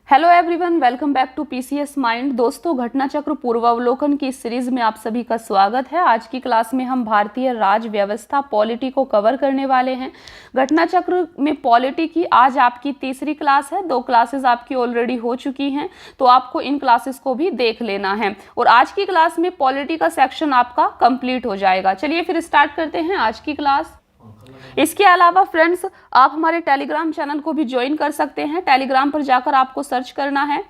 Hello everyone, welcome back to PCS mind. दोस्तों, घटना चक्र पूर्वावलोकन की इस सीरीज में आप सभी का स्वागत है। आज की क्लास में हम भारतीय राज व्यवस्था पॉलिटी को कवर करने वाले हैं। घटना चक्र में पॉलिटी की आज आपकी तीसरी क्लास है। 2 क्लासेस आपकी ऑलरेडी हो चुकी हैं, तो आपको इन क्लासेस को भी देख लेना है और आज की क्लास में पॉलिटी का सेक्शन आपका कंप्लीट हो जाएगा। चलिए फिर स्टार्ट करते हैं आज की क्लास। इसके अलावा फ्रेंड्स, आप हमारे टेलीग्राम चैनल को भी ज्वाइन कर सकते हैं। टेलीग्राम पर जाकर आपको सर्च करना है,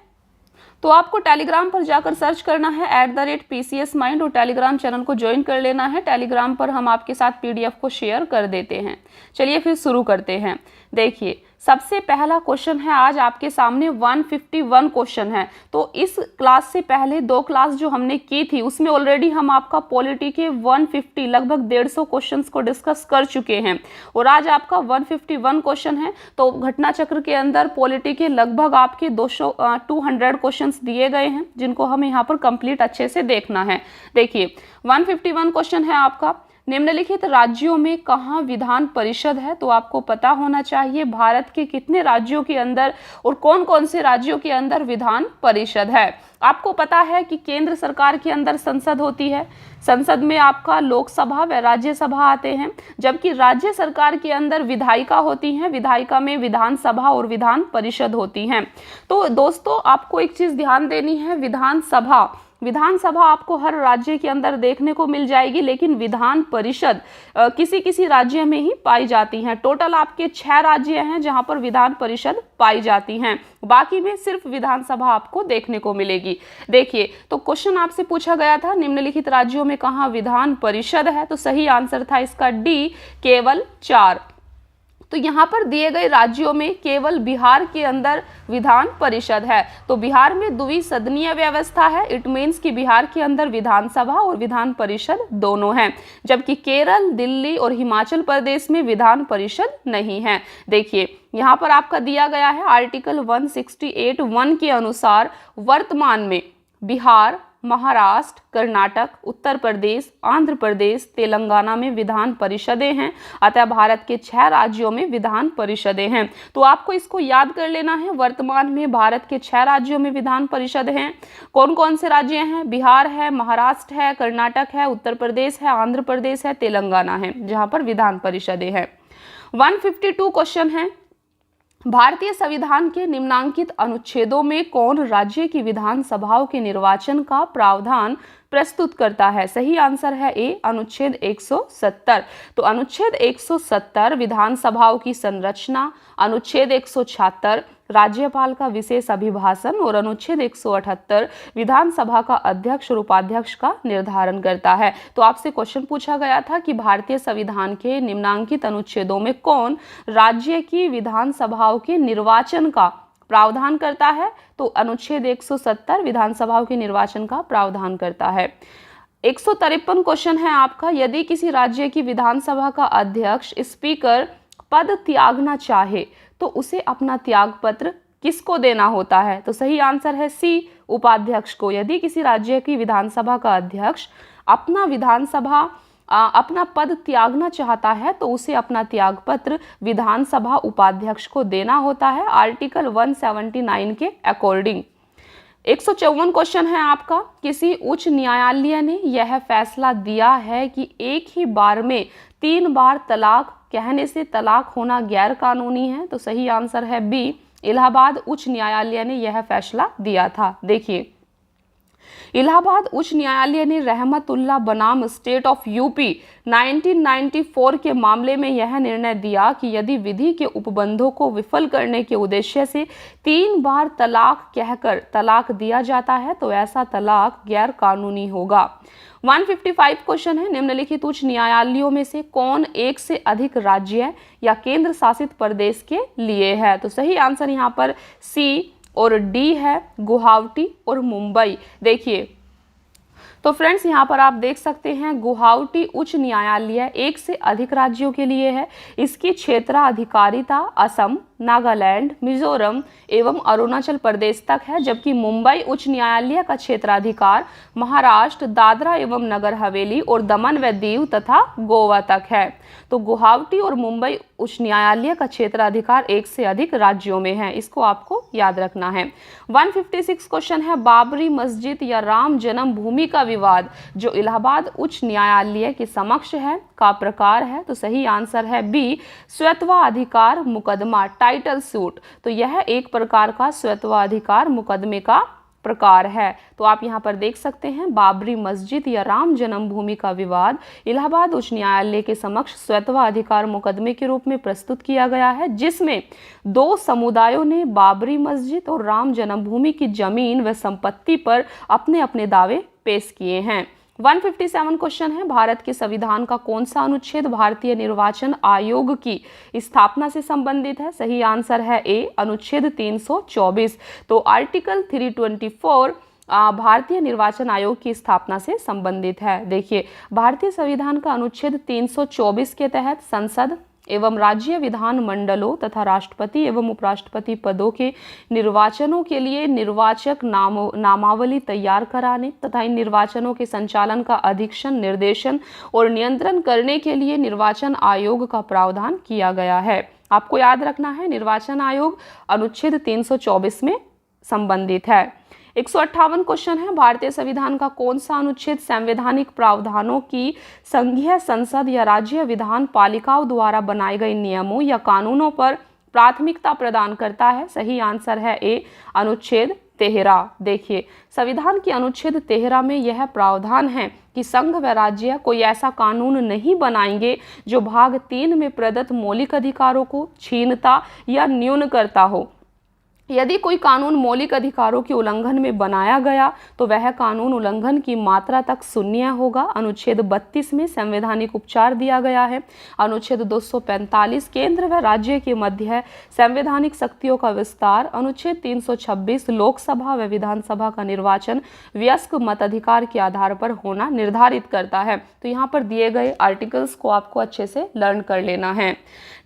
तो आपको टेलीग्राम पर जाकर सर्च करना है @PCS Mind और टेलीग्राम चैनल को ज्वाइन कर लेना है। टेलीग्राम पर हम आपके साथ PDF को शेयर कर देते हैं। चलिए फिर शुरू करते हैं। देखिए, सबसे पहला क्वेश्चन है आज आपके सामने 151 क्वेश्चन है। तो इस क्लास से पहले 2 क्लास जो हमने की थी उसमें ऑलरेडी हम आपका पॉलिटी के 150 लगभग 150 क्वेश्चंस को डिस्कस कर चुके हैं और आज आपका 151 क्वेश्चन है। तो घटना चक्र के अंदर पॉलिटी के लगभग आपके 200 क्वेश्चंस दिए गए हैं, जिनको हमें यहाँ पर कंप्लीट अच्छे से देखना है। देखिए, 151 क्वेश्चन है आपका, निम्नलिखित राज्यों में कहाँ विधान परिषद है। तो आपको पता होना चाहिए भारत के कितने राज्यों के अंदर और कौन कौन से राज्यों के अंदर विधान परिषद है। आपको पता है कि केंद्र सरकार के अंदर संसद होती है, संसद में आपका लोकसभा व राज्यसभा आते हैं, जबकि राज्य सरकार के अंदर विधायिका होती हैं, विधायिका में विधानसभा और विधान परिषद होती हैं। तो दोस्तों, आपको एक चीज ध्यान देनी है, विधानसभा आपको हर राज्य के अंदर देखने को मिल जाएगी, लेकिन विधान परिषद किसी किसी राज्य में ही पाई जाती हैं। टोटल आपके 6 राज्य हैं जहां पर विधान परिषद पाई जाती हैं, बाकी में सिर्फ विधानसभा आपको देखने को मिलेगी। देखिए, तो क्वेश्चन आपसे पूछा गया था निम्नलिखित राज्यों में कहां विधान परिषद है, तो सही आंसर था इसका डी, केवल 4। तो यहाँ पर दिए गए राज्यों में केवल बिहार के अंदर विधान परिषद है। तो बिहार में द्विसदनीय व्यवस्था है, इट मीन्स कि बिहार के अंदर विधानसभा और विधान परिषद दोनों हैं, जबकि केरल, दिल्ली और हिमाचल प्रदेश में विधान परिषद नहीं है। देखिए, यहाँ पर आपका दिया गया है आर्टिकल 168(1) के अनुसार वर्तमान में बिहार, महाराष्ट्र, कर्नाटक, उत्तर प्रदेश, आंध्र प्रदेश, तेलंगाना में विधान परिषदें हैं। अतः भारत के 6 राज्यों में विधान परिषदें हैं। तो आपको इसको याद कर लेना है, वर्तमान में भारत के 6 राज्यों में विधान परिषद हैं। कौन कौन से राज्य हैं? बिहार है, महाराष्ट्र है, कर्नाटक है, उत्तर प्रदेश है, आंध्र प्रदेश है, तेलंगाना है, जहां पर विधान परिषदें हैं। 152 क्वेश्चन है, भारतीय संविधान के निम्नांकित अनुच्छेदों में कौन राज्य की विधानसभाओं के निर्वाचन का प्रावधान प्रस्तुत करता है? सही आंसर है ए, अनुच्छेद 170। तो अनुच्छेद 170 विधानसभाओं की संरचना, अनुच्छेद 176 राज्यपाल का विशेष अभिभाषण और अनुच्छेद 178 विधानसभा का अध्यक्ष और उपाध्यक्ष का निर्धारण करता है। तो आपसे क्वेश्चन पूछा गया था कि भारतीय संविधान के निम्नांकित अनुच्छेदों में कौन राज्य की विधानसभाओं के निर्वाचन का प्रावधान करता है? तो अनुच्छेद 170 विधानसभाओं के निर्वाचन का प्रावधान करता है। 153 क्वेश्चन है आपका, यदि किसी राज्य की विधानसभा का अध्यक्ष स्पीकर पद त्यागना चाहे तो उसे अपना त्याग पत्र किसको देना होता है? तो सही आंसर है सी, उपाध्यक्ष को। यदि किसी राज्य की विधानसभा का अध्यक्ष अपना पद त्यागना चाहता है तो उसे अपना त्याग पत्र विधानसभा उपाध्यक्ष को देना होता है, आर्टिकल 179 के अकॉर्डिंग। 154 क्वेश्चन है आपका, किसी उच्च न्यायालय ने यह फैसला दिया है कि एक ही बार में 3 बार तलाक कहने से तलाक होना गैर कानूनी है? तो सही आंसर है बी, इलाहाबाद उच्च न्यायालय ने यह फैसला दिया था। देखिए, इलाहाबाद उच्च न्यायालय ने रहमतुल्लाह बनाम स्टेट ऑफ यूपी 1994 के मामले में यह निर्णय दिया कि यदि विधि के उपबंधों को विफल करने के उद्देश्य से 3 बार तलाक कहकर तलाक दिया जाता है तो ऐसा तलाक गैर कानूनी होगा। 155 क्वेश्चन है, निम्नलिखित उच्च न्यायालयों में से कौन एक से अधिक राज्य या केंद्र शासित प्रदेश के लिए है? तो सही आंसर यहाँ पर सी और डी है, गुवाहाटी और मुंबई। देखिए, तो फ्रेंड्स यहाँ पर आप देख सकते हैं गुवाहाटी उच्च न्यायालय एक से अधिक राज्यों के लिए है। इसकी क्षेत्राधिकारिता असम, नागालैंड, मिजोरम एवं अरुणाचल प्रदेश तक है, जबकि मुंबई उच्च न्यायालय का क्षेत्राधिकार महाराष्ट्र, दादरा एवं नगर हवेली और दमन व दीव तथा गोवा तक है। तो गुवाहाटी और मुंबई उच्च न्यायालय का क्षेत्राधिकार एक से अधिक राज्यों में है, इसको आपको याद रखना है। 156 क्वेश्चन है, बाबरी मस्जिद या राम जन्मभूमि का विवाद जो इलाहाबाद उच्च न्यायालय के समक्ष है का प्रकार है। तो सही आंसर है बी, स्वत्वाधिकार मुकदमा, टाइटल सूट। तो यह एक प्रकार का स्वत्वाधिकार मुकदमे का प्रकार है। तो आप यहाँ पर देख सकते हैं, बाबरी मस्जिद या राम जन्मभूमि का विवाद इलाहाबाद उच्च न्यायालय के समक्ष स्वत्वाधिकार मुकदमे के रूप में प्रस्तुत किया गया है, जिसमें दो समुदायों ने बाबरी मस्जिद और राम जन्मभूमि की जमीन व संपत्ति पर अपने अपने दावे पेश किए हैं। 157 क्वेश्चन है, भारत के संविधान का कौन सा अनुच्छेद भारतीय निर्वाचन आयोग की स्थापना से संबंधित है? सही आंसर है ए, अनुच्छेद 324। तो आर्टिकल 324 भारतीय निर्वाचन आयोग की स्थापना से संबंधित है। देखिए, भारतीय संविधान का अनुच्छेद 324 के तहत संसद एवं राज्य विधान मंडलों तथा राष्ट्रपति एवं उपराष्ट्रपति पदों के निर्वाचनों के लिए निर्वाचक नामावली तैयार कराने तथा इन निर्वाचनों के संचालन का अधीक्षण, निर्देशन और नियंत्रण करने के लिए निर्वाचन आयोग का प्रावधान किया गया है। आपको याद रखना है, निर्वाचन आयोग अनुच्छेद 324 में संबंधित है। 158 क्वेश्चन है, भारतीय संविधान का कौन सा अनुच्छेद संवैधानिक प्रावधानों की संघीय संसद या राज्य विधान पालिकाओं द्वारा बनाए गए नियमों या कानूनों पर प्राथमिकता प्रदान करता है? सही आंसर है ए, अनुच्छेद 13। देखिए, संविधान के अनुच्छेद 13 में यह प्रावधान है कि संघ व राज्य कोई ऐसा कानून नहीं बनाएंगे जो भाग 3 में प्रदत्त मौलिक अधिकारों को छीनता या न्यून करता हो। यदि कोई कानून मौलिक अधिकारों के उल्लंघन में बनाया गया तो वह कानून उल्लंघन की मात्रा तक शून्य होगा। अनुच्छेद 32 में संवैधानिक उपचार दिया गया है। अनुच्छेद 245 केंद्र व राज्य के मध्य संवैधानिक शक्तियों का विस्तार। अनुच्छेद 326 लोकसभा व विधानसभा का निर्वाचन वयस्क मताधिकार के आधार पर होना निर्धारित करता है। तो यहाँ पर दिए गए आर्टिकल्स को आपको अच्छे से लर्न कर लेना है।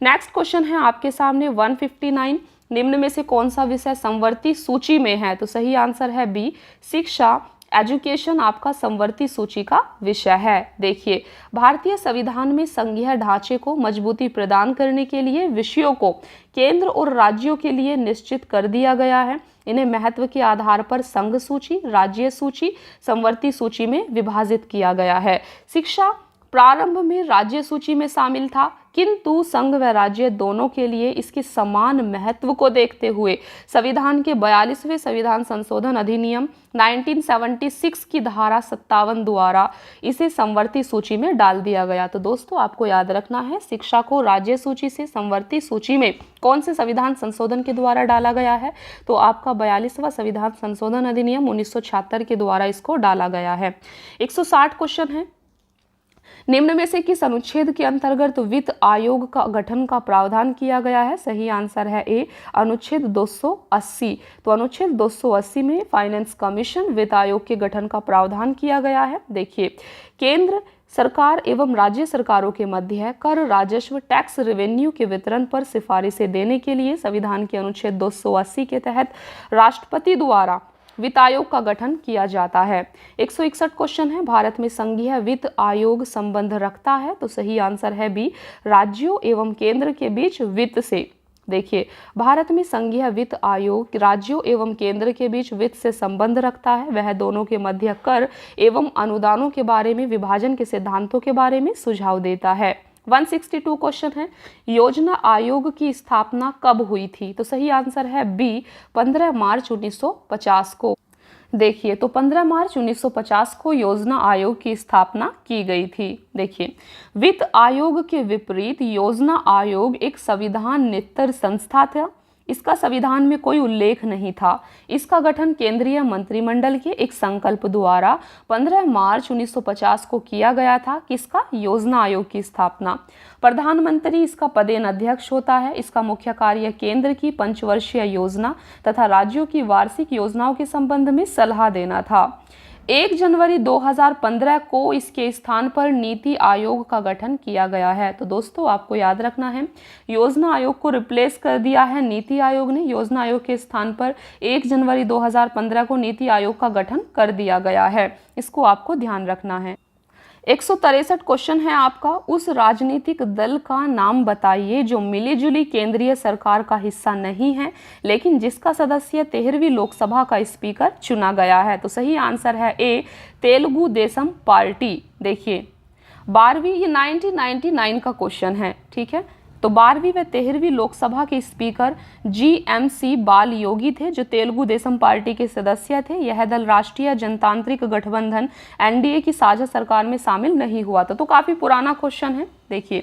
नेक्स्ट क्वेश्चन है आपके सामने 159, निम्न में से कौन सा विषय समवर्ती सूची में है? तो सही आंसर है बी, शिक्षा, एजुकेशन आपका समवर्ती सूची का विषय है। देखिए, भारतीय संविधान में संघीय ढांचे को मजबूती प्रदान करने के लिए विषयों को केंद्र और राज्यों के लिए निश्चित कर दिया गया है। इन्हें महत्व के आधार पर संघ सूची, राज्य सूची, समवर्ती सूची में विभाजित किया गया है। शिक्षा प्रारंभ में राज्य सूची में शामिल था, किंतु संघ व राज्य दोनों के लिए इसके समान महत्व को देखते हुए संविधान के 42वें संविधान संशोधन अधिनियम 1976 की धारा 57 द्वारा इसे समवर्ती सूची में डाल दिया गया। तो दोस्तों, आपको याद रखना है, शिक्षा को राज्य सूची से समवर्ती सूची में कौन से संविधान संशोधन के द्वारा डाला गया है? तो आपका 42वां संविधान संशोधन अधिनियम 1976 के द्वारा इसको डाला गया है। 160 क्वेश्चन है, निम्न में से किस अनुच्छेद के अंतर्गत वित्त आयोग का गठन का प्रावधान किया गया है? सही आंसर है ए, अनुच्छेद 280। तो अनुच्छेद 280 में फाइनेंस कमीशन वित्त आयोग के गठन का प्रावधान किया गया है। देखिए, केंद्र सरकार एवं राज्य सरकारों के मध्य कर, राजस्व, टैक्स रेवेन्यू के वितरण पर सिफारिशें देने के लिए संविधान के अनुच्छेद 280 के तहत राष्ट्रपति द्वारा वित्त आयोग का गठन किया जाता है। 161 क्वेश्चन है, भारत में संघीय वित्त आयोग संबंध रखता है? तो सही आंसर है बी, राज्यों एवं केंद्र के बीच वित्त से। देखिए, भारत में संघीय वित्त आयोग राज्यों एवं केंद्र के बीच वित्त से संबंध रखता है। वह दोनों के मध्य कर एवं अनुदानों के बारे में, विभाजन के सिद्धांतों के बारे में सुझाव देता है। 162 क्वेश्चन है, योजना आयोग की स्थापना कब हुई थी? तो सही आंसर है बी, 15 मार्च 1950 को। देखिए, तो 15 मार्च 1950 को योजना आयोग की स्थापना की गई थी। देखिए, वित्त आयोग के विपरीत योजना आयोग एक संविधानेतर संस्था था। इसका संविधान में कोई उल्लेख नहीं था। इसका गठन केंद्रीय मंत्रिमंडल के एक संकल्प द्वारा 15 मार्च 1950 को किया गया था। किसका? योजना आयोग की स्थापना। प्रधानमंत्री इसका पदेन अध्यक्ष होता है। इसका मुख्य कार्य केंद्र की पंचवर्षीय योजना तथा राज्यों की वार्षिक योजनाओं के संबंध में सलाह देना था। 1 जनवरी 2015 को इसके स्थान पर नीति आयोग का गठन किया गया है। तो दोस्तों आपको याद रखना है, योजना आयोग को रिप्लेस कर दिया है नीति आयोग ने। योजना आयोग के स्थान पर 1 जनवरी 2015 को नीति आयोग का गठन कर दिया गया है। इसको आपको ध्यान रखना है। 163 क्वेश्चन है आपका, उस राजनीतिक दल का नाम बताइए जो मिलीजुली केंद्रीय सरकार का हिस्सा नहीं है लेकिन जिसका सदस्य 13वीं लोकसभा का स्पीकर चुना गया है। तो सही आंसर है ए, तेलुगु देशम पार्टी। देखिए 12वीं, ये 1999 का क्वेश्चन है, ठीक है। तो 12वीं व 13वीं लोकसभा के स्पीकर GMC बाल योगी थे, जो तेलुगु देशम पार्टी के सदस्य थे। यह दल राष्ट्रीय जनतांत्रिक गठबंधन NDA की साझा सरकार में शामिल नहीं हुआ था। तो काफी पुराना क्वेश्चन है। देखिए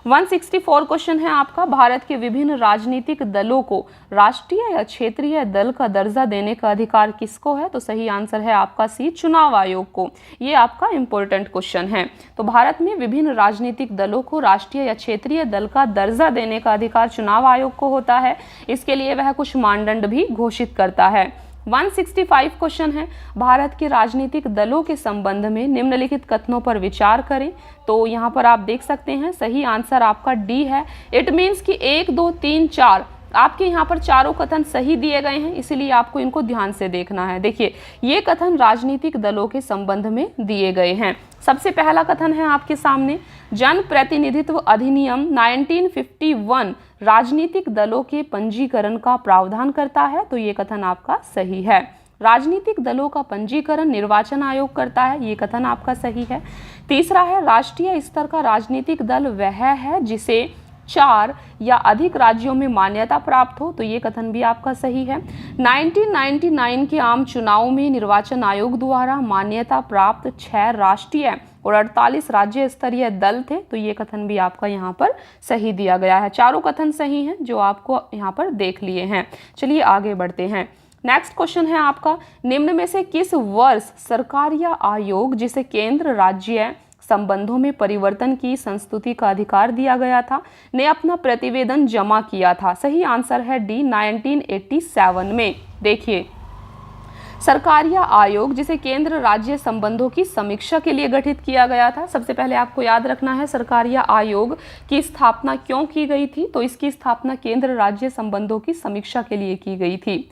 164 क्वेश्चन है आपका, भारत के विभिन्न राजनीतिक दलों को राष्ट्रीय या क्षेत्रीय दल का दर्जा देने का अधिकार किसको है। तो सही आंसर है आपका सी, चुनाव आयोग को। ये आपका इंपॉर्टेंट क्वेश्चन है। तो भारत में विभिन्न राजनीतिक दलों को राष्ट्रीय या क्षेत्रीय दल का दर्जा देने का अधिकार चुनाव आयोग को होता है। इसके लिए वह कुछ मानदंड भी घोषित करता है। 165 क्वेश्चन है, भारत के राजनीतिक दलों के संबंध में निम्नलिखित कथनों पर विचार करें। तो यहाँ पर आप देख सकते हैं सही आंसर आपका डी है। इट मीन्स कि 1, 2, 3, 4 आपके यहाँ पर चारों कथन सही दिए गए हैं, इसलिए आपको इनको ध्यान से देखना है। देखिए ये कथन राजनीतिक दलों के संबंध में दिए गए हैं। सबसे पहला कथन है आपके सामने, जन प्रतिनिधित्व अधिनियम 1951 राजनीतिक दलों के पंजीकरण का प्रावधान करता है। तो ये कथन आपका सही है। राजनीतिक दलों का पंजीकरण निर्वाचन आयोग करता है, ये कथन आपका सही है। तीसरा है, राष्ट्रीय स्तर का राजनीतिक दल वह है जिसे 4 या अधिक राज्यों में मान्यता प्राप्त हो। तो ये कथन भी आपका सही है। 1999 के आम चुनाव में निर्वाचन आयोग द्वारा मान्यता प्राप्त 6 राष्ट्रीय और 48 राज्य स्तरीय दल थे। तो ये कथन भी आपका यहाँ पर सही दिया गया है। चारों कथन सही हैं जो आपको यहाँ पर देख लिए हैं। चलिए आगे बढ़ते हैं। नेक्स्ट क्वेश्चन है आपका, निम्न में से किस वर्ष सरकार या आयोग जिसे केंद्र राज्य संबंधों में परिवर्तन की संस्तुति का अधिकार दिया गया था ने अपना प्रतिवेदन जमा किया था। सही आंसर है डी, 1987 में। देखिए सरकार या आयोग जिसे केंद्र राज्य संबंधों की समीक्षा के लिए गठित किया गया था। सबसे पहले आपको याद रखना है सरकार या आयोग की स्थापना क्यों की गई थी। तो इसकी स्थापना केंद्र राज्य संबंधों की समीक्षा के लिए की गई थी।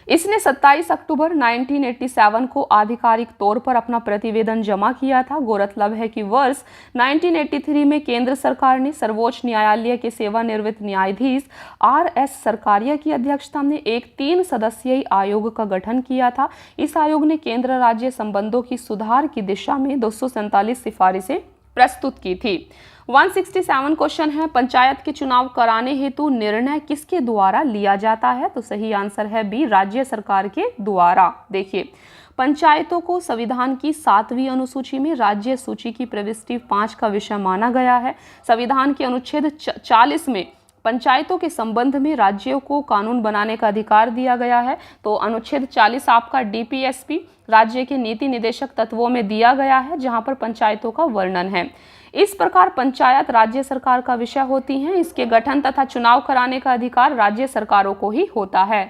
इसने 27 अक्टूबर 1987 को आधिकारिक तौर पर अपना प्रतिवेदन जमा किया था। गौरतलब है कि वर्ष 1983 में केंद्र सरकार ने सर्वोच्च न्यायालय के सेवानिवृत्त न्यायाधीश RS सरकारिया की अध्यक्षता में एक 3 सदस्यीय आयोग का गठन किया था। इस आयोग ने केंद्र राज्य संबंधों की सुधार की दिशा में 247 सिफारिशें प्रस्तुत की थी। 167 क्वेश्चन है, पंचायत के चुनाव कराने हेतु निर्णय किसके द्वारा लिया जाता है। तो सही आंसर है बी, राज्य सरकार के द्वारा। देखिए पंचायतों को संविधान की 7वीं अनुसूची में राज्य सूची की प्रविष्टि 5 का विषय माना गया है। संविधान के अनुच्छेद 40 में पंचायतों के संबंध में राज्यों को कानून बनाने का अधिकार दिया गया है। तो अनुच्छेद 40 आपका DPSP राज्य के नीति निदेशक तत्वों में दिया गया है, जहां पर पंचायतों का वर्णन है। इस प्रकार पंचायत राज्य सरकार का विषय होती हैं। इसके गठन तथा चुनाव कराने का अधिकार राज्य सरकारों को ही होता है।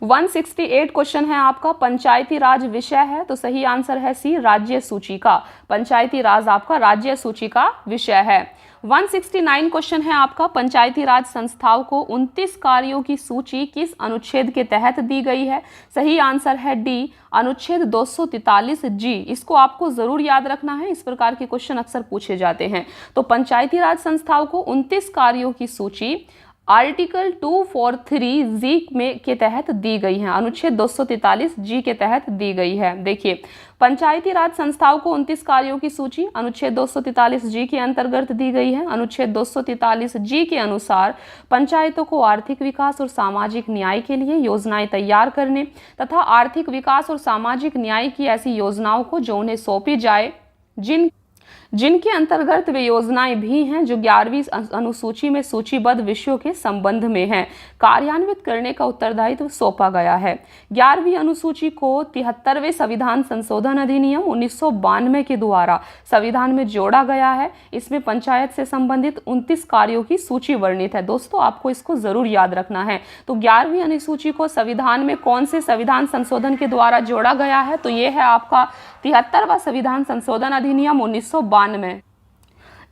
168 क्वेश्चन है आपका, पंचायती राज विषय है। तो सही आंसर है सी, राज्य सूची का। पंचायती राज आपका राज्य सूची का विषय है। 169 क्वेश्चन है आपका, पंचायती राज संस्थाओं को 29 कार्यों की सूची किस अनुच्छेद के तहत दी गई है। सही आंसर है डी, अनुच्छेद 243G। इसको आपको जरूर याद रखना है, इस प्रकार के क्वेश्चन अक्सर पूछे जाते हैं। तो पंचायती राज संस्थाओं को 29 कार्यों की सूची आर्टिकल 243G में के तहत दी गई है, अनुच्छेद 243G के तहत दी गई है। देखिए पंचायती राज संस्थाओं को 29 कार्यों की सूची अनुच्छेद 243G के अंतर्गत दी गई है। अनुच्छेद 243G के अनुसार पंचायतों को आर्थिक विकास और सामाजिक न्याय के लिए योजनाएं तैयार करने तथा आर्थिक विकास और सामाजिक न्याय की ऐसी योजनाओं को जो उन्हें सौंपी जाए जिनके अंतर्गत वे योजनाएं भी हैं जो 11वीं अनुसूची में सूचीबद्ध विषयों के संबंध में हैं, कार्यान्वित करने का उत्तरदायित्व सौंपा गया है। 11वीं अनुसूची को 73वें संविधान संशोधन अधिनियम 1992 के द्वारा संविधान में जोड़ा गया है। इसमें पंचायत से संबंधित 29 कार्यों की सूची वर्णित है। दोस्तों, आपको इसको जरूर याद रखना है। तो 11वीं अनुसूची को संविधान में कौन से संविधान संशोधन के द्वारा जोड़ा गया है? तो ये है आपका 73वां संविधान संशोधन अधिनियम 1992।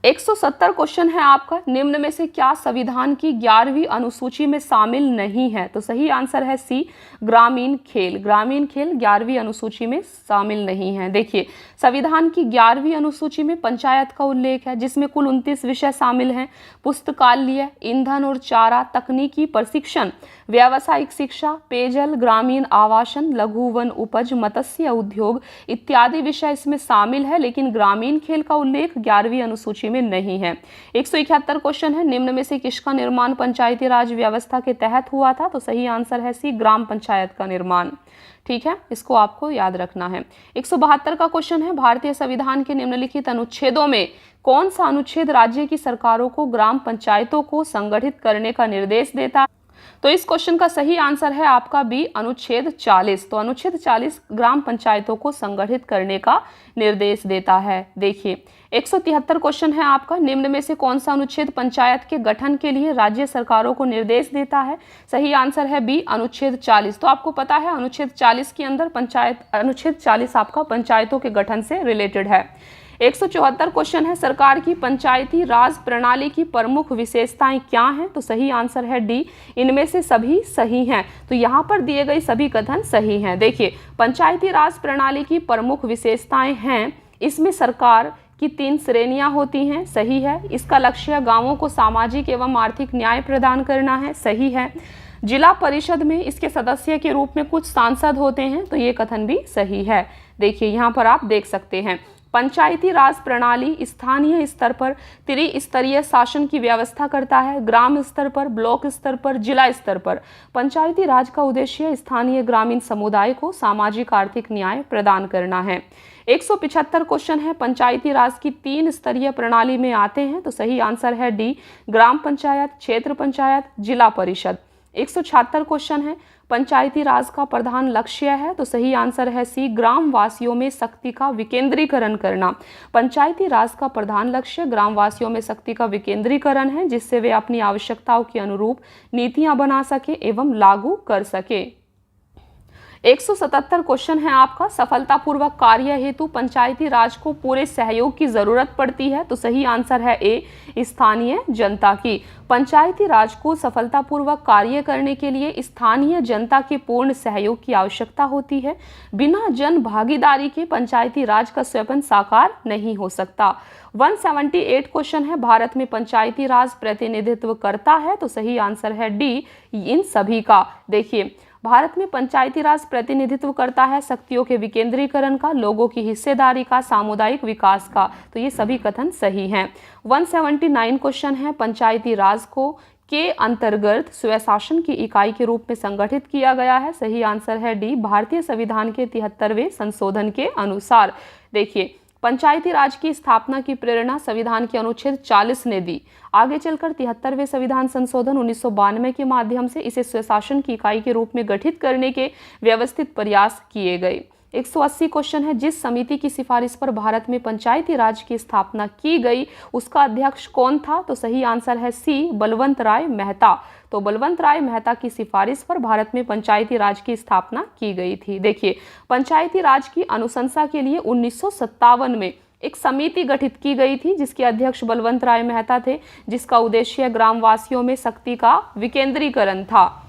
170 क्वेश्चन है आपका, निम्न में से क्या संविधान की 11वीं अनुसूची में शामिल नहीं है? तो सही आंसर है सी, ग्रामीण खेल। ग्रामीण खेल 11वीं अनुसूची में शामिल नहीं है। देखिए, संविधान की 11वीं अनुसूची में पंचायत का उल्लेख है, जिसमें कुल 29 विषय शामिल हैं। पुस्तकालय, ईंधन और चारा, तकनीकी प्रशिक्षण, व्यावसायिक शिक्षा, पेयजल, ग्रामीण आवासन, लघु वन उपज, मत्स्य उद्योग इत्यादि विषय इसमें शामिल है, लेकिन ग्रामीण खेल का उल्लेख 11वीं अनुसूची में नहीं है। 171 क्वेश्चन है, निम्न में से किसका निर्माण पंचायती राज व्यवस्था के तहत हुआ था? तो सही आंसर है सी, ग्राम पंचायत का निर्माण। ठीक है, इसको आपको याद रखना है। 172 का क्वेश्चन है, भारतीय संविधान के निम्नलिखित अनुच्छेदों में कौन सा अनुच्छेद राज्य की सरकारों को ग्राम पंचायतों को संगठित करने का निर्देश देता है? तो इस क्वेश्चन का सही आंसर है आपका बी, अनुच्छेद 40। तो अनुच्छेद 40 ग्राम पंचायतों को संगठित करने का निर्देश देता है। देखिए, 173 क्वेश्चन है आपका, निम्न में से कौन सा अनुच्छेद पंचायत के गठन के लिए राज्य सरकारों को निर्देश देता है? सही आंसर है बी, अनुच्छेद 40। तो आपको पता है अनुच्छेद 40 के अंदर अनुच्छेद 40 आपका पंचायतों के गठन से रिलेटेड है। 174 क्वेश्चन है, सरकार की पंचायती राज प्रणाली की प्रमुख विशेषताएं क्या हैं? तो सही आंसर है डी, इनमें से सभी सही हैं। तो यहाँ पर दिए गए सभी कथन सही हैं। देखिए, पंचायती राज प्रणाली की प्रमुख विशेषताएं हैं, इसमें सरकार की 3 श्रेणियां होती हैं, सही है। इसका लक्ष्य गांवों को सामाजिक एवं आर्थिक न्याय प्रदान करना है, सही है। जिला परिषद में इसके सदस्य के रूप में कुछ सांसद होते हैं, तो ये कथन भी सही है। देखिए, यहाँ पर आप देख सकते हैं, पंचायती राज प्रणाली स्थानीय स्तर पर त्रिस्तरीय शासन की व्यवस्था करता है, ग्राम स्तर पर, ब्लॉक स्तर पर, जिला स्तर पर। पंचायती राज का उद्देश्य स्थानीय ग्रामीण समुदाय को सामाजिक आर्थिक न्याय प्रदान करना है। 175 क्वेश्चन है, पंचायती राज की 3 स्तरीय प्रणाली में आते हैं, तो सही आंसर है डी, ग्राम पंचायत, क्षेत्र पंचायत, जिला परिषद। 176 क्वेश्चन है, पंचायती राज का प्रधान लक्ष्य है, तो सही आंसर है सी, ग्राम वासियों में शक्ति का विकेंद्रीकरण करना। पंचायती राज का प्रधान लक्ष्य ग्राम वासियों में शक्ति का विकेंद्रीकरण है, जिससे वे अपनी आवश्यकताओं के अनुरूप नीतियां बना सके एवं लागू कर सके। 177 क्वेश्चन है आपका, सफलतापूर्वक कार्य हेतु पंचायती राज को पूरे सहयोग की जरूरत पड़ती है, तो सही आंसर है ए, स्थानीय जनता की। पंचायती राज को सफलतापूर्वक कार्य करने के लिए स्थानीय जनता के पूर्ण सहयोग की आवश्यकता होती है। बिना जन भागीदारी के पंचायती राज का स्वयं साकार नहीं हो सकता। 178 क्वेश्चन है, भारत में पंचायती राज प्रतिनिधित्व करता है, तो सही आंसर है डी, इन सभी का। देखिए, भारत में पंचायती राज प्रतिनिधित्व करता है शक्तियों के विकेंद्रीकरण का, लोगों की हिस्सेदारी का, सामुदायिक विकास का, तो ये सभी कथन सही हैं। 179 क्वेश्चन है, पंचायती राज को के अंतर्गत स्वशासन की इकाई के रूप में संगठित किया गया है, सही आंसर है डी, भारतीय संविधान के 73वें संशोधन के अनुसार। देखिए, पंचायती राज की स्थापना की प्रेरणा संविधान के अनुच्छेद 40 ने दी। आगे चलकर 73वें संविधान संशोधन 1992 के माध्यम से इसे स्वशासन की इकाई के रूप में गठित करने के व्यवस्थित प्रयास किए गए। 180 क्वेश्चन है, जिस समिति की सिफारिश पर भारत में पंचायती राज की स्थापना की गई उसका अध्यक्ष कौन था? तो सही आंसर है सी, बलवंत राय मेहता। तो बलवंत राय मेहता की सिफारिश पर भारत में पंचायती राज की स्थापना की गई थी। देखिए, पंचायती राज की अनुशंसा के लिए 1957 में एक समिति गठित की गई थी, जिसके अध्यक्ष बलवंत राय मेहता थे, जिसका उद्देश्य ग्रामवासियों में शक्ति का विकेंद्रीकरण था।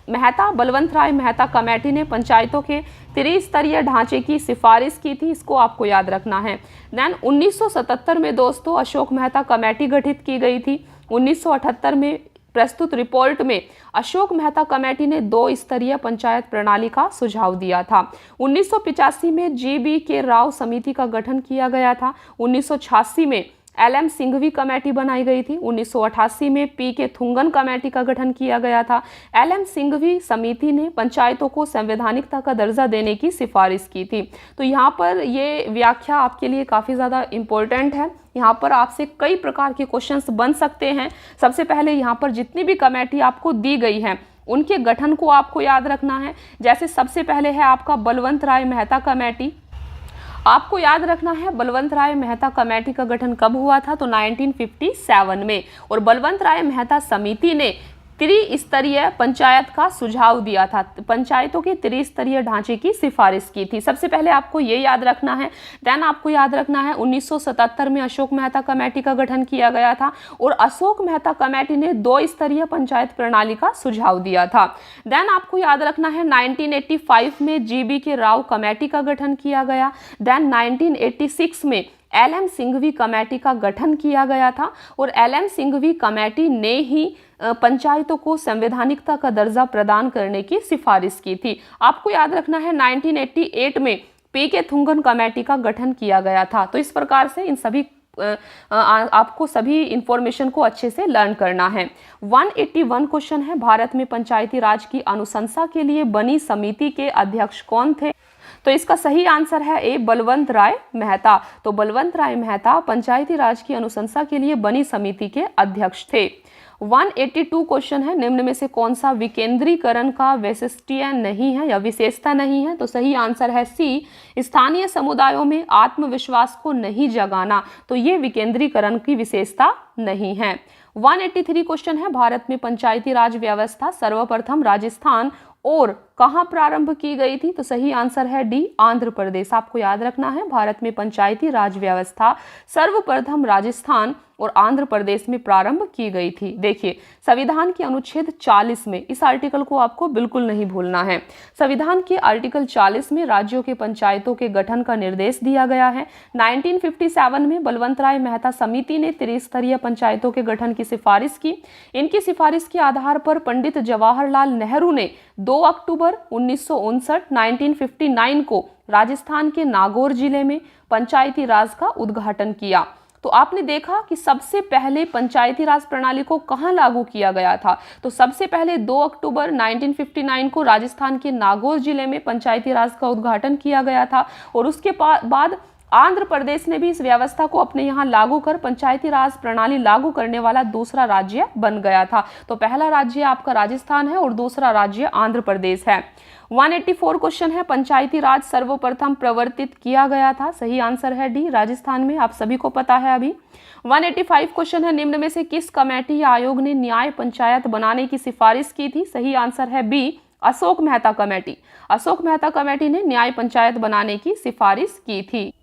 बलवंत राय मेहता कमेटी ने पंचायतों के त्रिस्तरीय ढांचे की सिफारिश की थी, इसको आपको याद रखना है। देन 1977 में दोस्तों अशोक मेहता कमेटी गठित की गई थी। 1978 में प्रस्तुत रिपोर्ट में अशोक मेहता कमेटी ने 2 स्तरीय पंचायत प्रणाली का सुझाव दिया था। 1985 में GB के राव समिति का गठन किया गया था। 1986 में LM सिंघवी कमेटी बनाई गई थी। 1988 में PK थुंगन कमेटी का गठन किया गया था। LM सिंघवी समिति ने पंचायतों को संवैधानिकता का दर्जा देने की सिफारिश की थी। तो यहाँ पर ये व्याख्या आपके लिए काफ़ी ज़्यादा इम्पोर्टेंट है। यहाँ पर आपसे कई प्रकार के क्वेश्चंस बन सकते हैं। सबसे पहले यहाँ पर जितनी भी कमेटी आपको दी गई है उनके गठन को आपको याद रखना है। जैसे सबसे पहले है आपका बलवंत राय मेहता कमेटी। आपको याद रखना है बलवंत राय मेहता कमेटी का गठन कब हुआ था, तो 1957 में। और बलवंत राय मेहता समिति ने त्रिस्तरीय पंचायत का सुझाव दिया था, पंचायतों के त्रिस्तरीय ढांचे की सिफारिश की थी। सबसे पहले आपको ये याद रखना है। देन आपको याद रखना है 1977 में अशोक मेहता कमेटी का गठन किया गया था और अशोक मेहता कमेटी ने 2 स्तरीय पंचायत प्रणाली का सुझाव दिया था। देन आपको याद रखना है 1985 में GBK राव कमेटी का गठन किया गया। देन 1986 में LM सिंघवी कमेटी का गठन किया गया था और LM सिंघवी कमेटी ने ही पंचायतों को संवैधानिकता का दर्जा प्रदान करने की सिफारिश की थी। आपको याद रखना है 1988 में PK थुंगन कमेटी का गठन किया गया था। तो इस प्रकार से इन सभी आपको सभी इंफॉर्मेशन को अच्छे से लर्न करना है। 181 क्वेश्चन है, भारत में पंचायती राज की अनुशंसा के लिए बनी समिति के अध्यक्ष कौन थे? तो इसका सही आंसर है ए, बलवंत राय मेहता। तो बलवंत राय मेहता पंचायती राज की अनुशंसा के लिए बनी समिति के अध्यक्ष थे। 182 क्वेश्चन है, निम्न में से कौन सा विकेंद्रीकरण का वैशिष्ट्य नहीं है या विशेषता नहीं है? तो सही आंसर है सी, स्थानीय समुदायों में आत्मविश्वास को नहीं जगाना। तो ये विकेंद्रीकरण की विशेषता नहीं है। 183 क्वेश्चन है, भारत में पंचायती राज व्यवस्था सर्वप्रथम राजस्थान और कहाँ प्रारंभ की गई थी? तो सही आंसर है डी, आंध्र प्रदेश। आपको याद रखना है भारत में पंचायती राज व्यवस्था सर्वप्रथम राजस्थान और आंध्र प्रदेश में प्रारंभ की गई थी। देखिए संविधान के अनुच्छेद 40 में, इस आर्टिकल को आपको बिल्कुल नहीं भूलना है। संविधान के आर्टिकल 40 में राज्यों के पंचायतों के गठन का निर्देश दिया गया है। 1957 में बलवंत राय मेहता समिति ने त्रिस्तरीय पंचायतों के गठन की सिफारिश की। इनकी सिफारिश के आधार पर पंडित जवाहरलाल नेहरू ने 2 अक्टूबर 1959 को राजस्थान के नागौर जिले में पंचायती राज का उद्घाटन किया। तो आपने देखा कि सबसे पहले पंचायती राज प्रणाली को कहां लागू किया गया था? तो सबसे पहले 2 अक्टूबर 1959 को राजस्थान के नागौर जिले में पंचायती राज का उद्घाटन किया गया था और उसके बाद आंध्र प्रदेश ने भी इस व्यवस्था को अपने यहाँ लागू कर पंचायती राज प्रणाली लागू करने वाला दूसरा राज्य बन गया था। तो पहला राज्य आपका राजस्थान है और दूसरा राज्य आंध्र प्रदेश है। 184 क्वेश्चन है, पंचायती राज सर्वप्रथम प्रवर्तित किया गया था। सही आंसर है डी, राजस्थान में। आप सभी को पता है अभी। 185 क्वेश्चन है, निम्न में से किस कमेटी या आयोग ने न्याय पंचायत बनाने की सिफारिश की थी? सही आंसर है B, Ashok Mehta committee. Ashok Mehta committee ने न्याय पंचायत बनाने की सिफारिश की थी।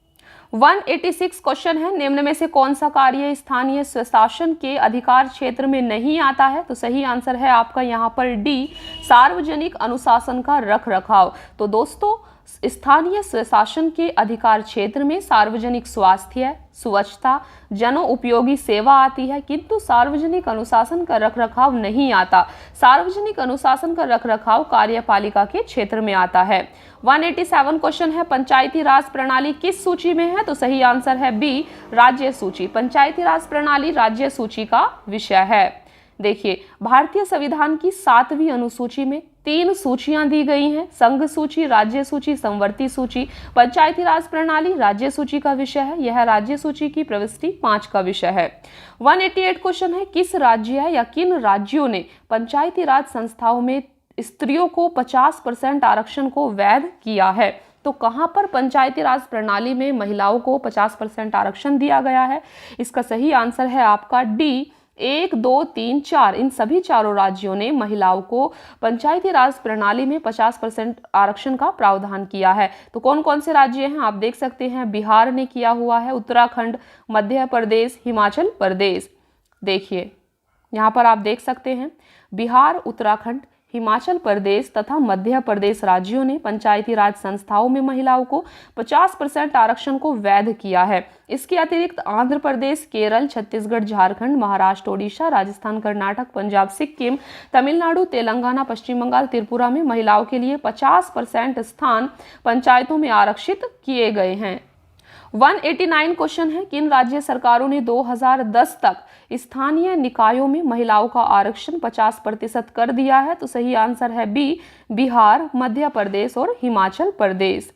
186 क्वेश्चन है, निम्न में से कौन सा कार्य स्थानीय स्वशासन के अधिकार क्षेत्र में नहीं आता है? तो सही आंसर है आपका यहाँ पर डी, सार्वजनिक अनुशासन का रखरखाव। तो दोस्तों स्थानीय स्वशासन के अधिकार क्षेत्र में सार्वजनिक स्वास्थ्य, स्वच्छता, जनो उपयोगी सेवा आती है, किंतु सार्वजनिक अनुशासन का रखरखाव नहीं आता। सार्वजनिक अनुशासन का रखरखाव कार्यपालिका के क्षेत्र में आता है। 187 क्वेश्चन है, पंचायती राज प्रणाली किस सूची में है? तो सही आंसर है बी, राज्य सूची। पंचायती राज प्रणाली राज्य सूची का विषय है। देखिए भारतीय संविधान की 7वीं अनुसूची में 3 सूचियां दी गई हैं, संघ सूची, राज्य सूची, संवर्ती सूची। पंचायती राज प्रणाली राज्य सूची का विषय है, यह राज्य सूची की प्रविष्टि 5 का विषय है। 188 क्वेश्चन है, किस राज्य या किन राज्यों ने पंचायती राज संस्थाओं में स्त्रियों को 50% आरक्षण को वैध किया है? तो कहां पर पंचायती राज प्रणाली में महिलाओं को 50% आरक्षण दिया गया है? इसका सही आंसर है आपका डी, 1, 2, 3, 4। इन सभी चारों राज्यों ने महिलाओं को पंचायती राज प्रणाली में 50% आरक्षण का प्रावधान किया है। तो कौन कौन से राज्य हैं आप देख सकते हैं। बिहार ने किया हुआ है, उत्तराखंड, मध्य प्रदेश, हिमाचल प्रदेश। देखिए यहाँ पर आप देख सकते हैं बिहार, उत्तराखंड, हिमाचल प्रदेश तथा मध्य प्रदेश राज्यों ने पंचायती राज संस्थाओं में महिलाओं को 50% आरक्षण को वैध किया है। इसके अतिरिक्त आंध्र प्रदेश, केरल, छत्तीसगढ़, झारखंड, महाराष्ट्र, ओडिशा, राजस्थान, कर्नाटक, पंजाब, सिक्किम, तमिलनाडु, तेलंगाना, पश्चिम बंगाल, त्रिपुरा में महिलाओं के लिए 50% स्थान पंचायतों में आरक्षित किए गए हैं। 189 क्वेश्चन है, किन राज्य सरकारों ने 2010 तक स्थानीय निकायों में महिलाओं का आरक्षण 50% कर दिया है? तो सही आंसर है बी, बिहार, मध्य प्रदेश और हिमाचल प्रदेश।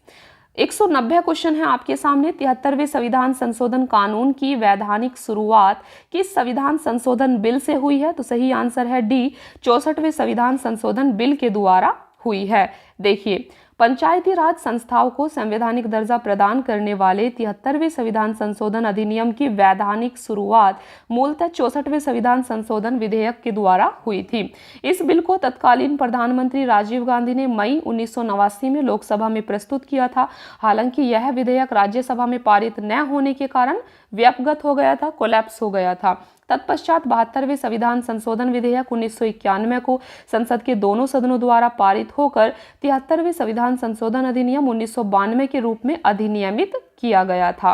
190 क्वेश्चन है आपके सामने, 73वें संविधान संशोधन कानून की वैधानिक शुरुआत किस संविधान संशोधन बिल से हुई है? तो सही आंसर है डी, 64वें संविधान संशोधन बिल के द्वारा हुई है। देखिए, पंचायती राज संस्थाओं को संवैधानिक दर्जा प्रदान करने वाले 73वें संविधान संशोधन अधिनियम की वैधानिक शुरुआत मूलतः 64वें संविधान संशोधन विधेयक के द्वारा हुई थी। इस बिल को तत्कालीन प्रधानमंत्री राजीव गांधी ने मई 1989 में लोकसभा में प्रस्तुत किया था। हालांकि यह विधेयक राज्यसभा में पारित न होने के कारण व्यपगत हो गया था, कोलैप्स हो गया था। तत्पश्चात 72वें संविधान संशोधन विधेयक 1991 को संसद के दोनों सदनों द्वारा पारित होकर 73वें संविधान संशोधन अधिनियम 1992 के रूप में अधिनियमित किया गया था।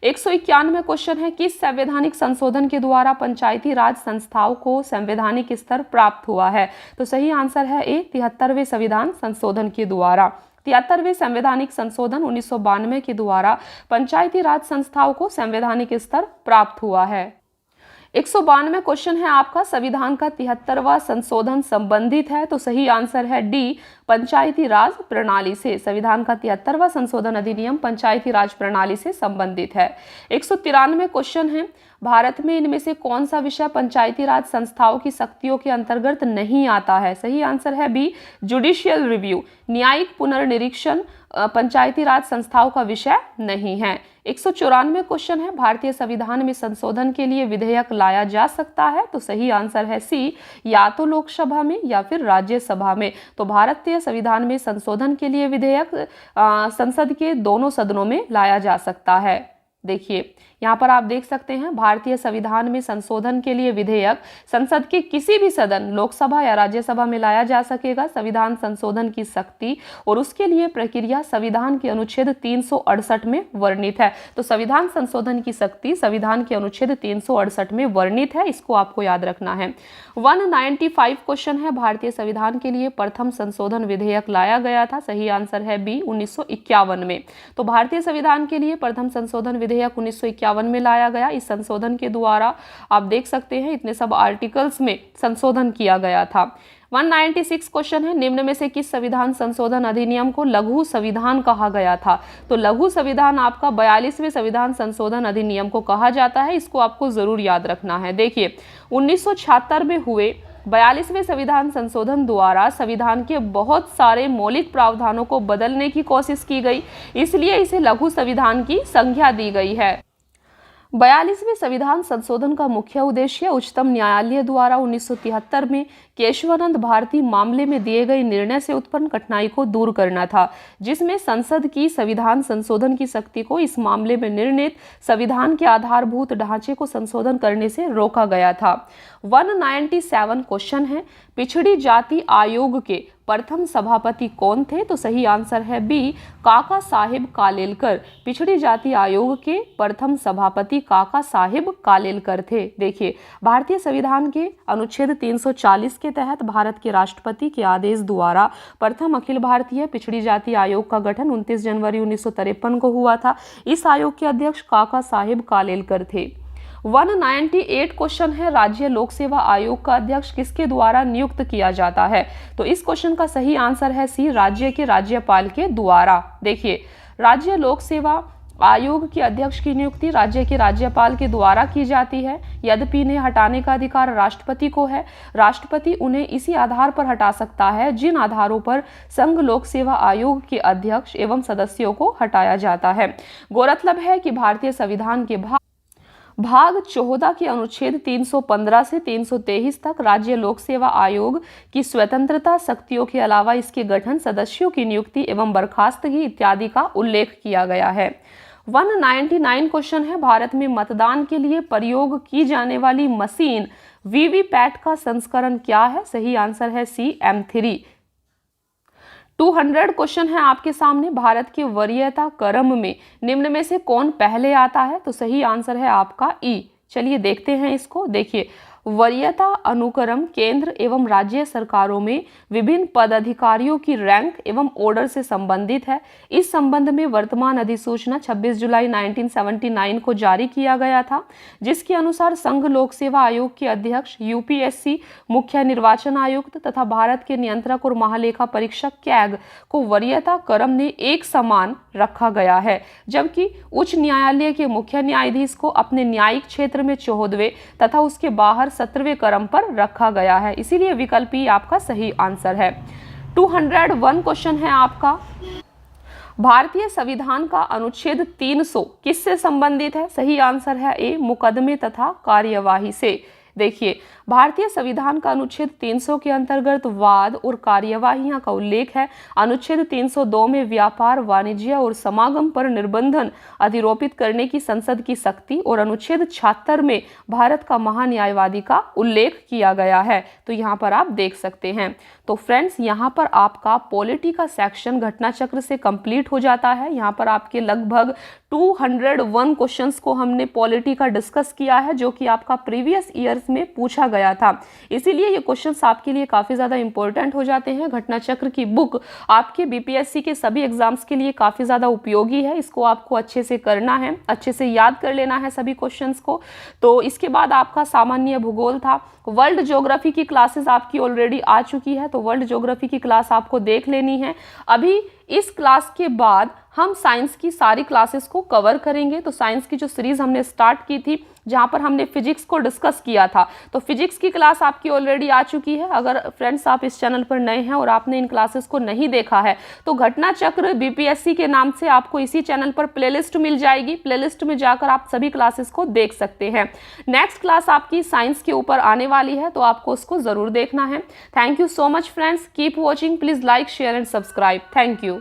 191 क्वेश्चन है, किस संवैधानिक संशोधन के द्वारा पंचायती राज संस्थाओं को संवैधानिक स्तर प्राप्त हुआ है? तो सही आंसर है ए, 73वें संविधान संशोधन के द्वारा। 73वें संवैधानिक संशोधन 1992 के द्वारा पंचायती राज संस्थाओं को संवैधानिक स्तर प्राप्त हुआ है। 192 क्वेश्चन है आपका, संविधान का 73वां संशोधन संबंधित है? तो सही आंसर है डी, पंचायती राज प्रणाली से। संविधान का 73वां संशोधन अधिनियम पंचायती राज प्रणाली से संबंधित है। 193 क्वेश्चन है, भारत में इनमें से कौन सा विषय पंचायती राज संस्थाओं की शक्तियों के अंतर्गत नहीं आता है? सही आंसर है बी, जुडिशियल रिव्यू, न्यायिक पुनर्निरीक्षण पंचायती राज संस्थाओं का विषय नहीं है। 194 क्वेश्चन है, भारतीय संविधान में संशोधन के लिए विधेयक लाया जा सकता है? तो सही आंसर है सी, या तो लोकसभा में या फिर राज्यसभा में। तो भारतीय संविधान में संशोधन के लिए विधेयक संसद के दोनों सदनों में लाया जा सकता है। देखिए, यहाँ पर आप देख सकते हैं, भारतीय संविधान में संशोधन के लिए विधेयक संसद के किसी भी सदन, लोकसभा या राज्यसभा में लाया जा सकेगा। संविधान संशोधन की शक्ति और उसके लिए प्रक्रिया संविधान के अनुच्छेद 368 में वर्णित है। तो संविधान संशोधन की शक्ति संविधान के अनुच्छेद 368 में वर्णित है, इसको आपको याद रखना है। 195 क्वेश्चन है, भारतीय संविधान के लिए प्रथम संशोधन विधेयक लाया गया था? सही आंसर है बी, 1951 में। तो भारतीय संविधान के लिए प्रथम संशोधन विधेयक 1951 में लाया गया। इस संशोधन के द्वारा आप देख सकते हैं इतने सब आर्टिकल्स में संशोधन किया गया था। 196 क्वेश्चन है, निम्न में से किस संविधान संशोधन अधिनियम को लघु संविधान कहा गया था? तो लघु संविधान आपका 42वें संविधान संशोधन अधिनियम को कहा जाता है, इसको आपको जरूर याद रखना है। देखिए, 1976 में हुए 42वें संविधान संशोधन द्वारा संविधान के बहुत सारे मौलिक प्रावधानों को बदलने की कोशिश की गई, इसलिए इसे लघु संविधान की संज्ञा दी गई है। 42वें संविधान संशोधन का मुख्य उद्देश्य उच्चतम न्यायालय द्वारा 1973 में केशवानंद भारती मामले में दिए गए निर्णय से उत्पन्न कठिनाई को दूर करना था, जिसमें संसद की संविधान संशोधन की शक्ति को इस मामले में निर्णित संविधान के आधारभूत ढांचे को संशोधन करने से रोका गया था। 197 क्वेश्चन है, पिछड़ी जाति आयोग के प्रथम सभापति कौन थे? तो सही आंसर है बी, काका साहेब कालेलकर। पिछड़ी जाति आयोग के प्रथम सभापति काका साहेब कालेलकर थे। देखिए, भारतीय संविधान के अनुच्छेद 340 के तहत भारत के राष्ट्रपति के आदेश द्वारा प्रथम अखिल भारतीय पिछड़ी जाति आयोग का गठन 29 जनवरी 1953 को हुआ था। इस आयोग के अध्यक्ष काका साहेब कालेलकर थे। 198 क्वेश्चन है, राज्य लोक सेवा आयोग का अध्यक्ष किसके द्वारा नियुक्त किया जाता है? तो इस क्वेश्चन का सही आंसर है सी, राज्य के राज्यपाल के द्वारा। देखिए, राज्य लोक सेवा आयोग के अध्यक्ष की नियुक्ति राज्य के राज्यपाल के द्वारा की जाती है, यद्यपि इन्हें हटाने का अधिकार राष्ट्रपति को है। राष्ट्रपति उन्हें इसी आधार पर हटा सकता है जिन आधारों पर संघ लोक सेवा आयोग के अध्यक्ष एवं सदस्यों को हटाया जाता है। गौरतलब है कि भारतीय संविधान के भाग 14 के अनुच्छेद 315 से 323 तक राज्य लोक सेवा आयोग की स्वतंत्रता शक्तियों के अलावा इसके गठन, सदस्यों की नियुक्ति एवं बर्खास्तगी इत्यादि का उल्लेख किया गया है। 199 क्वेश्चन है, भारत में मतदान के लिए प्रयोग की जाने वाली मशीन वीवीपैट का संस्करण क्या है? सही आंसर है सी, M3। 200 क्वेश्चन है आपके सामने, भारत के वरीयता क्रम में निम्न में से कौन पहले आता है? तो सही आंसर है आपका ई। चलिए देखते हैं इसको। देखिए, वरीयता अनुक्रम केंद्र एवं राज्य सरकारों में विभिन्न पदाधिकारियों की रैंक एवं ऑर्डर से संबंधित है। इस संबंध में वर्तमान अधिसूचना 26 जुलाई 1979 को जारी किया गया था, जिसके अनुसार संघ लोक सेवा आयोग के अध्यक्ष, यूपीएससी, मुख्य निर्वाचन आयुक्त तथा भारत के नियंत्रक और महालेखा परीक्षक कैग को वरीयता क्रम में एक समान रखा गया है, जबकि उच्च न्यायालय के मुख्य न्यायाधीश को अपने न्यायिक क्षेत्र में 14वें तथा उसके बाहर 17वें क्रम पर रखा गया है। इसीलिए विकल्प ही आपका सही आंसर है। 201 क्वेश्चन है आपका, भारतीय संविधान का अनुच्छेद 300 किससे संबंधित है? सही आंसर है ए, मुकदमे तथा कार्यवाही से। देखिए, भारतीय संविधान का अनुच्छेद 300 के अंतर्गत वाद और कार्यवाहियां का उल्लेख है। अनुच्छेद 302 में व्यापार, वाणिज्य और समागम पर निर्बंधन अधिरोपित करने की संसद की शक्ति और अनुच्छेद 76 में भारत का महान्यायवादी का उल्लेख किया गया है। तो यहाँ पर आप देख सकते हैं। तो फ्रेंड्स, यहाँ पर आपका पॉलिटी का सेक्शन घटना चक्र से कंप्लीट हो जाता है। यहाँ पर आपके लगभग 201 क्वेश्चंस को हमने पॉलिटी का डिस्कस किया है, जो कि आपका प्रीवियस ईयर्स में पूछा गया था। इसीलिए ये क्वेश्चंस आपके लिए काफी ज्यादा इंपॉर्टेंट हो जाते हैं। घटना चक्र की बुक आपके बीपीएससी के सभी एग्जाम्स के लिए काफी ज्यादा उपयोगी है। इसको आपको अच्छे से करना है, अच्छे से याद कर लेना है सभी क्वेश्चंस को। तो इसके बाद आपका सामान्य भूगोल था। वर्ल्ड ज्योग्राफी की क्लासेस आपकी ऑलरेडी आ चुकी है, तो वर्ल्ड ज्योग्राफी की क्लास आपको देख लेनी है। अभी इस क्लास के बाद हम साइंस की सारी क्लासेस को कवर करेंगे। तो साइंस की जो सीरीज हमने स्टार्ट की थी, जहां पर हमने फिजिक्स को डिस्कस किया था, तो फिजिक्स की क्लास आपकी ऑलरेडी आ चुकी है। अगर फ्रेंड्स आप इस चैनल पर नए हैं और आपने इन क्लासेस को नहीं देखा है, तो घटना चक्र बीपीएससी के नाम से आपको इसी चैनल पर प्लेलिस्ट मिल जाएगी। प्लेलिस्ट में जाकर आप सभी क्लासेस को देख सकते हैं। नेक्स्ट क्लास आपकी साइंस के ऊपर आने वाली है, तो आपको उसको जरूर देखना है। Thank you so much friends, keep watching, please like, share and subscribe. Thank you.